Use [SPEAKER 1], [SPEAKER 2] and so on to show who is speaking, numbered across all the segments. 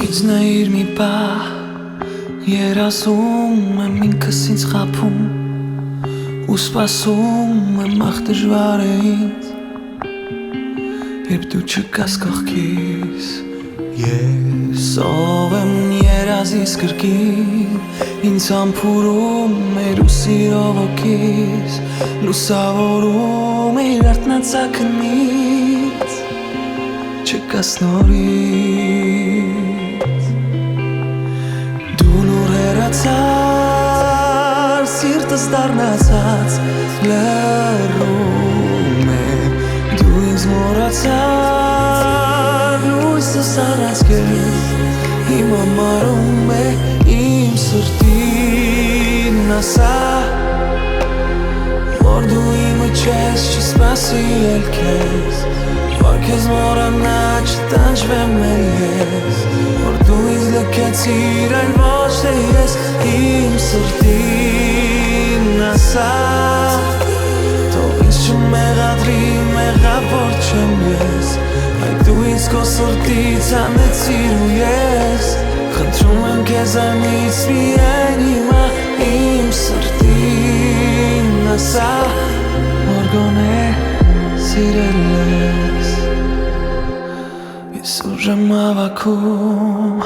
[SPEAKER 1] Իձնայիր մի պահ երազում եմ ինքս ինձ խաբում ու սպասում եմ ախ դժվար է ինձ երբ դու չկաս կողքիս ես ով եմ երազիս կրկին ինձ համբուրում էր ու սիրով ոգիս լուսավորում էր արթնացակնից չկաս նորից Սիրտս դառնացած լռում է Դու ինձ մոռացար լույսս առած քեզ Հիմա մարում է իմ սրտին ասա Որ դու իմը չես չսպասի էլ քեզ Որ քեզ մոռանա չտանջվեմ էլ ես Որ դու ինձ լքեցիր այլ ոչ թե ես Իմ սրտին ասա Թող ինձ չմեղադրի մեղավոր չեմ ես Այդ դու ինձ քո սրտից անեցիր ու ես Խնդրում եմ քեզանից միայն հիմա Իմ սրտին ասա Որ գոնե սիրել ես Ես ուժ եմ հավաքում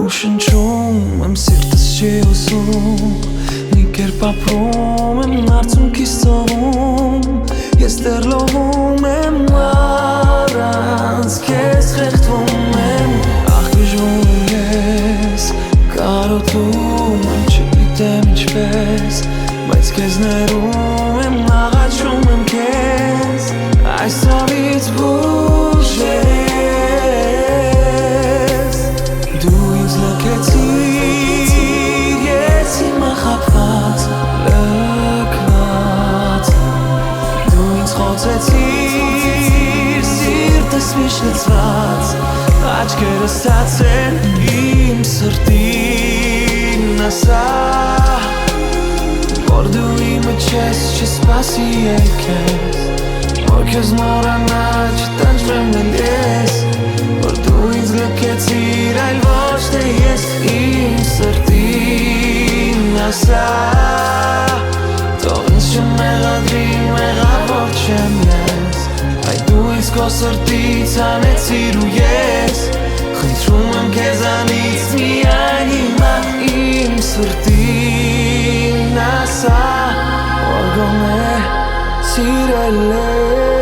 [SPEAKER 1] ու շնչում եմ սիրտս չի ուզում Մի կերպ ապրում եմ արցունքիս ծովում Ես դեռ լովում եմ առանց քեզ խեղդվում եմ Ախ գժվում ես կարոտում եմ չգիտեմ ինչպես Բայց քեզ ներում եմ աղաչում եմ քեզ Այսօրից բուժես Դու ինձ լքեցիր ես հիմա խաբված լքված Դու ինձ խոցեցիր սիրտս միշտ լցված Աչքերս ցածեն իմ սրտին ասա Որ դու իմը չես չսպասի էլ քեզ Որ քեզ մոռանա չտանջվեմ էլ ես Որ դու ինձ լքեցիր այլ ոչ թե ես Իմ սրտին ասա Թող ինձ չմեղադրի մեղավոր չեմ ես Այդ դու ինձ քո սրտից անեցիր ու ես Խնդրում եմ քեզանից միայն հիմա Իմ սրտին ասա Որ գոնե սիրել ես